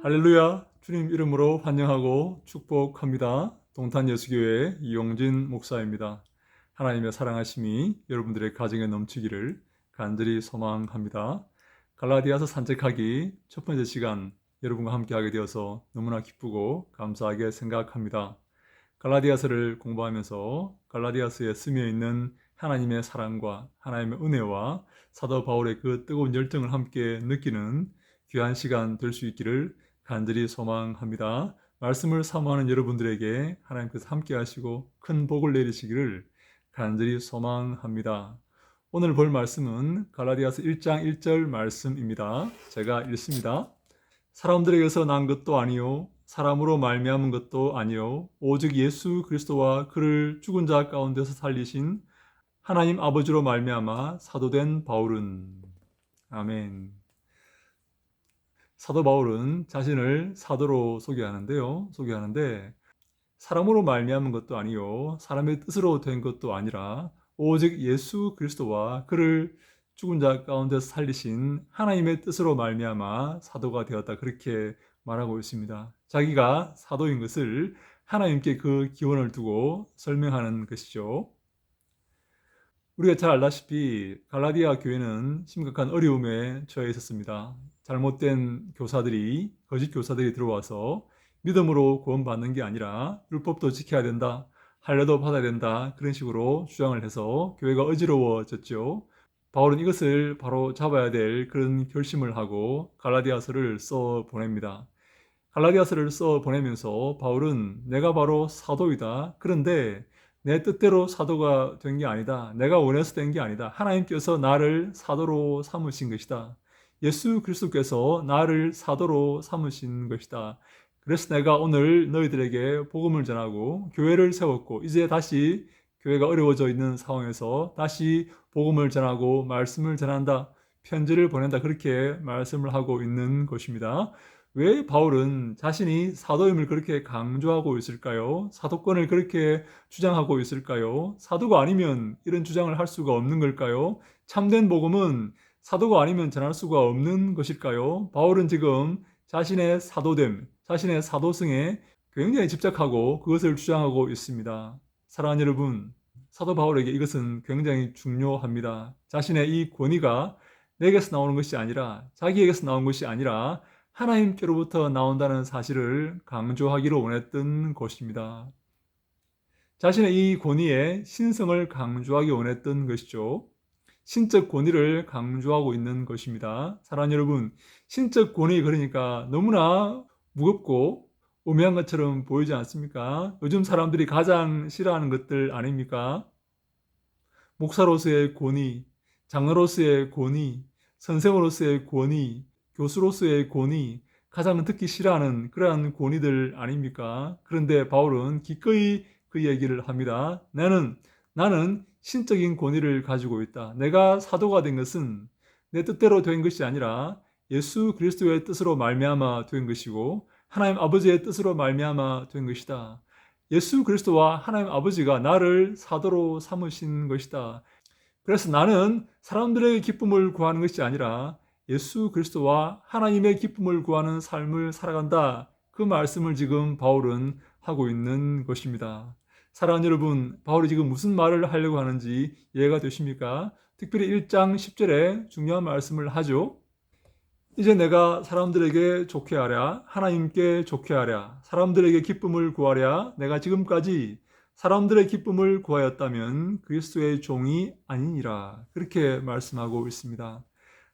할렐루야, 주님 이름으로 환영하고 축복합니다. 동탄예수교회 이용진 목사입니다. 하나님의 사랑하심이 여러분들의 가정에 넘치기를 간절히 소망합니다. 갈라디아서 산책하기 첫 번째 시간 여러분과 함께 하게 되어서 너무나 기쁘고 감사하게 생각합니다. 갈라디아서를 공부하면서 갈라디아서에 스며 있는 하나님의 사랑과 하나님의 은혜와 사도 바울의 그 뜨거운 열정을 함께 느끼는 귀한 시간 될 수 있기를 간절히 소망합니다. 말씀을 사모하는 여러분들에게 하나님께서 함께 하시고 큰 복을 내리시기를 간절히 소망합니다. 오늘 볼 말씀은 갈라디아서 1장 1절 말씀입니다. 제가 읽습니다. 사람들에게서 난 것도 아니요 사람으로 말미암은 것도 아니요 오직 예수 그리스도와 그를 죽은 자 가운데서 살리신 하나님 아버지로 말미암아 사도된 바울은. 아멘. 사도 바울은 자신을 사도로 소개하는데 사람으로 말미암은 것도 아니요 사람의 뜻으로 된 것도 아니라 오직 예수 그리스도와 그를 죽은 자 가운데서 살리신 하나님의 뜻으로 말미암아 사도가 되었다, 그렇게 말하고 있습니다. 자기가 사도인 것을 하나님께 그 기원을 두고 설명하는 것이죠. 우리가 잘 알다시피 갈라디아 교회는 심각한 어려움에 처해 있었습니다. 잘못된 교사들이, 거짓 교사들이 들어와서 믿음으로 구원받는 게 아니라 율법도 지켜야 된다, 할례도 받아야 된다, 그런 식으로 주장을 해서 교회가 어지러워졌죠. 바울은 이것을 바로 잡아야 될 그런 결심을 하고 갈라디아서를 써 보냅니다. 갈라디아서를 써 보내면서 바울은 내가 바로 사도이다, 그런데 내 뜻대로 사도가 된 게 아니다, 내가 원해서 된 게 아니다, 하나님께서 나를 사도로 삼으신 것이다, 예수 그리스도께서 나를 사도로 삼으신 것이다. 그래서 내가 오늘 너희들에게 복음을 전하고 교회를 세웠고 이제 다시 교회가 어려워져 있는 상황에서 다시 복음을 전하고 말씀을 전한다, 편지를 보낸다, 그렇게 말씀을 하고 있는 것입니다. 왜 바울은 자신이 사도임을 그렇게 강조하고 있을까요? 사도권을 그렇게 주장하고 있을까요? 사도가 아니면 이런 주장을 할 수가 없는 걸까요? 참된 복음은 사도가 아니면 전할 수가 없는 것일까요? 바울은 지금 자신의 사도됨, 자신의 사도성에 굉장히 집착하고 그것을 주장하고 있습니다. 사랑하는 여러분, 사도 바울에게 이것은 굉장히 중요합니다. 자신의 이 권위가 내게서 나오는 것이 아니라, 자기에게서 나온 것이 아니라 하나님께로부터 나온다는 사실을 강조하기를 원했던 것입니다. 자신의 이 권위의 신성을 강조하기 원했던 것이죠. 신적 권위를 강조하고 있는 것입니다. 사랑하는 여러분, 신적 권위, 그러니까 너무나 무겁고 오묘한 것처럼 보이지 않습니까? 요즘 사람들이 가장 싫어하는 것들 아닙니까? 목사로서의 권위, 장로로서의 권위, 선생으로서의 권위, 교수로서의 권위, 가장 듣기 싫어하는 그러한 권위들 아닙니까? 그런데 바울은 기꺼이 그 얘기를 합니다. 나는 신적인 권위를 가지고 있다. 내가 사도가 된 것은 내 뜻대로 된 것이 아니라 예수 그리스도의 뜻으로 말미암아 된 것이고 하나님 아버지의 뜻으로 말미암아 된 것이다. 예수 그리스도와 하나님 아버지가 나를 사도로 삼으신 것이다. 그래서 나는 사람들에게 기쁨을 구하는 것이 아니라 예수 그리스도와 하나님의 기쁨을 구하는 삶을 살아간다, 그 말씀을 지금 바울은 하고 있는 것입니다. 사랑하는 여러분, 바울이 지금 무슨 말을 하려고 하는지 이해가 되십니까? 특별히 1장 10절에 중요한 말씀을 하죠. 이제 내가 사람들에게 좋게 하랴, 하나님께 좋게 하랴, 사람들에게 기쁨을 구하랴, 내가 지금까지 사람들의 기쁨을 구하였다면 그리스도의 종이 아니니라, 그렇게 말씀하고 있습니다.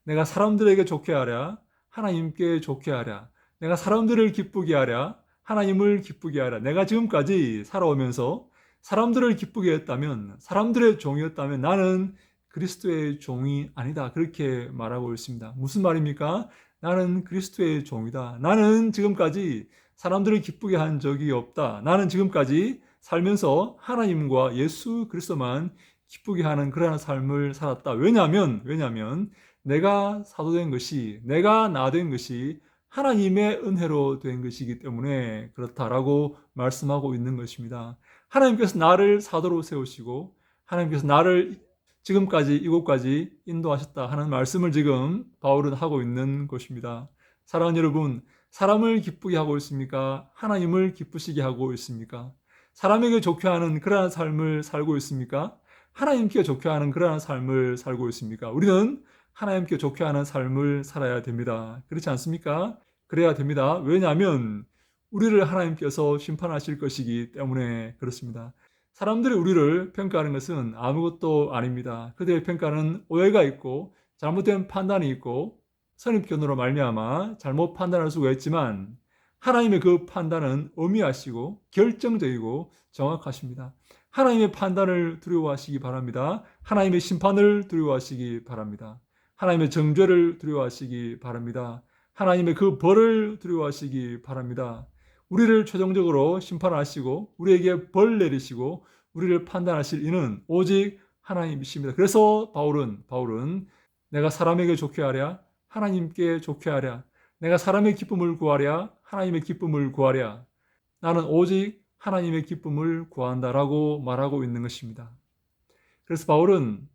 내가 사람들에게 좋게 하랴, 하나님께 좋게 하랴, 내가 사람들을 기쁘게 하랴, 하나님을 기쁘게 하랴. 내가 지금까지 살아오면서 사람들을 기쁘게 했다면, 사람들의 종이었다면 나는 그리스도의 종이 아니다, 그렇게 말하고 있습니다. 무슨 말입니까? 나는 그리스도의 종이다. 나는 지금까지 사람들을 기쁘게 한 적이 없다. 나는 지금까지 살면서 하나님과 예수 그리스도만 기쁘게 하는 그러한 삶을 살았다. 왜냐하면 내가 사도된 것이, 내가 나 된 것이 하나님의 은혜로 된 것이기 때문에 그렇다라고 말씀하고 있는 것입니다. 하나님께서 나를 사도로 세우시고 하나님께서 나를 지금까지 이곳까지 인도하셨다 하는 말씀을 지금 바울은 하고 있는 것입니다. 사랑하는 여러분, 사람을 기쁘게 하고 있습니까? 하나님을 기쁘시게 하고 있습니까? 사람에게 좋게 하는 그러한 삶을 살고 있습니까? 하나님께 좋게 하는 그러한 삶을 살고 있습니까? 우리는 하나님께 좋게 하는 삶을 살아야 됩니다. 그렇지 않습니까? 그래야 됩니다. 왜냐하면 우리를 하나님께서 심판하실 것이기 때문에 그렇습니다. 사람들이 우리를 평가하는 것은 아무것도 아닙니다. 그들의 평가는 오해가 있고 잘못된 판단이 있고 선입견으로 말미암아 잘못 판단할 수가 있지만 하나님의 그 판단은 엄미하시고 결정적이고 정확하십니다. 하나님의 판단을 두려워하시기 바랍니다. 하나님의 심판을 두려워하시기 바랍니다. 하나님의 정죄를 두려워하시기 바랍니다. 하나님의 그 벌을 두려워하시기 바랍니다. 우리를 최종적으로 심판하시고 우리에게 벌 내리시고 우리를 판단하실 이는 오직 하나님이십니다. 그래서 바울은 내가 사람에게 좋게 하랴 하나님께 좋게 하랴 내가 사람의 기쁨을 구하랴 하나님의 기쁨을 구하랴 나는 오직 하나님의 기쁨을 구한다라고 말하고 있는 것입니다. 그래서 바울은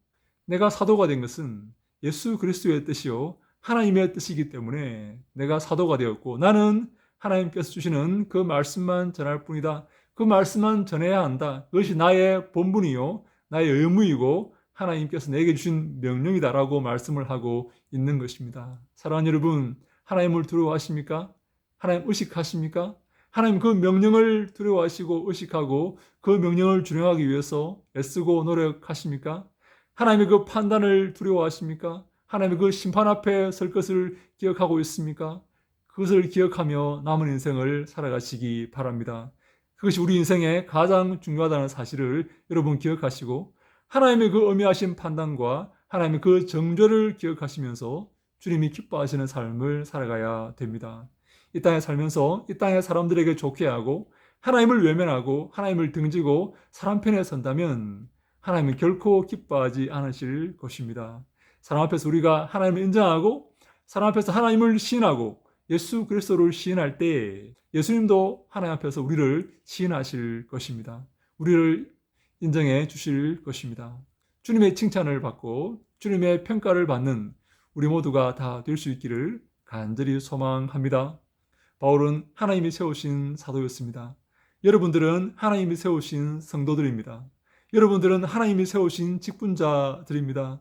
내가 사도가 된 것은 예수 그리스도의 뜻이요 하나님의 뜻이기 때문에 내가 사도가 되었고 나는 하나님께서 주시는 그 말씀만 전할 뿐이다. 그 말씀만 전해야 한다. 그것이 나의 본분이요 나의 의무이고 하나님께서 내게 주신 명령이다라고 말씀을 하고 있는 것입니다. 사랑하는 여러분, 하나님을 두려워하십니까? 하나님 의식하십니까? 하나님 그 명령을 두려워하시고 의식하고 그 명령을 준행하기 위해서 애쓰고 노력하십니까? 하나님의 그 판단을 두려워하십니까? 하나님의 그 심판 앞에 설 것을 기억하고 있습니까? 그것을 기억하며 남은 인생을 살아가시기 바랍니다. 그것이 우리 인생에 가장 중요하다는 사실을 여러분 기억하시고 하나님의 그 엄미하신 판단과 하나님의 그 정죄를 기억하시면서 주님이 기뻐하시는 삶을 살아가야 됩니다. 이 땅에 살면서 이 땅의 사람들에게 좋게 하고 하나님을 외면하고 하나님을 등지고 사람 편에 선다면 하나님은 결코 기뻐하지 않으실 것입니다. 사람 앞에서 우리가 하나님을 인정하고 사람 앞에서 하나님을 시인하고 예수 그리스도를 시인할 때 예수님도 하나님 앞에서 우리를 시인하실 것입니다. 우리를 인정해 주실 것입니다. 주님의 칭찬을 받고 주님의 평가를 받는 우리 모두가 다 될 수 있기를 간절히 소망합니다. 바울은 하나님이 세우신 사도였습니다. 여러분들은 하나님이 세우신 성도들입니다. 여러분들은 하나님이 세우신 직분자들입니다.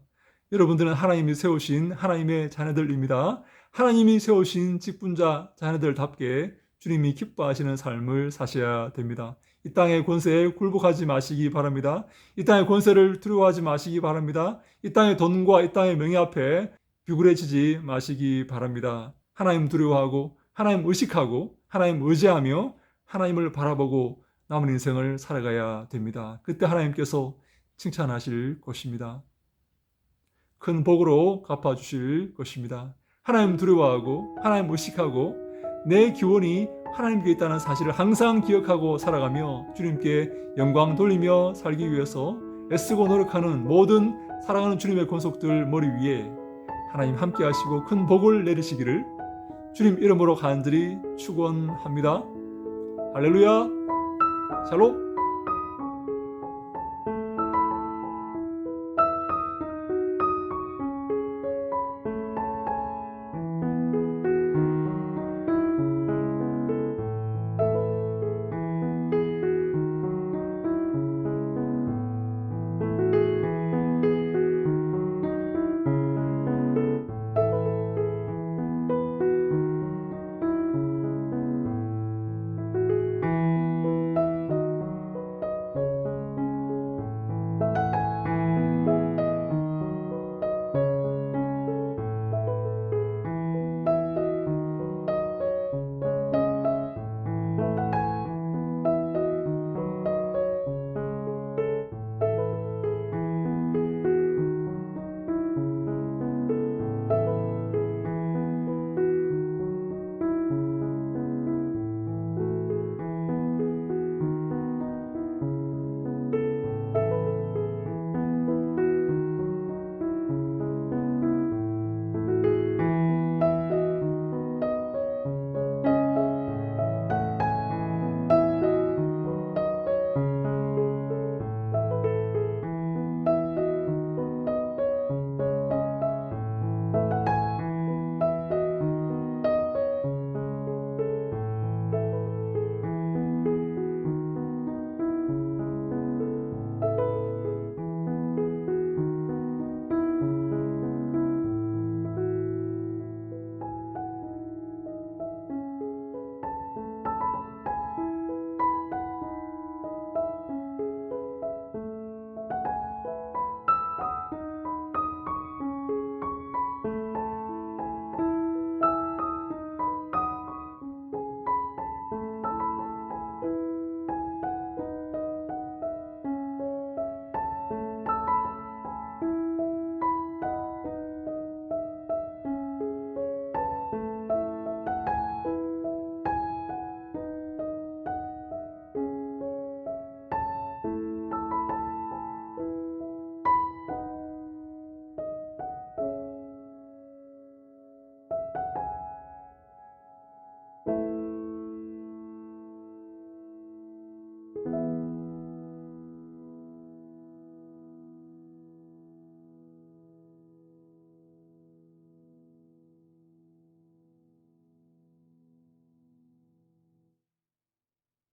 여러분들은 하나님이 세우신 하나님의 자녀들입니다. 하나님이 세우신 직분자 자녀들답게 주님이 기뻐하시는 삶을 사셔야 됩니다. 이 땅의 권세에 굴복하지 마시기 바랍니다. 이 땅의 권세를 두려워하지 마시기 바랍니다. 이 땅의 돈과 이 땅의 명예 앞에 비굴해지지 마시기 바랍니다. 하나님 두려워하고 하나님 의식하고 하나님 의지하며 하나님을 바라보고 남은 인생을 살아가야 됩니다. 그때 하나님께서 칭찬하실 것입니다. 큰 복으로 갚아주실 것입니다. 하나님 두려워하고 하나님 의식하고 내 기원이 하나님께 있다는 사실을 항상 기억하고 살아가며 주님께 영광 돌리며 살기 위해서 애쓰고 노력하는 모든 사랑하는 주님의 권속들 머리 위에 하나님 함께 하시고 큰 복을 내리시기를 주님 이름으로 간절히 축원합니다. 할렐루야. 샬롬.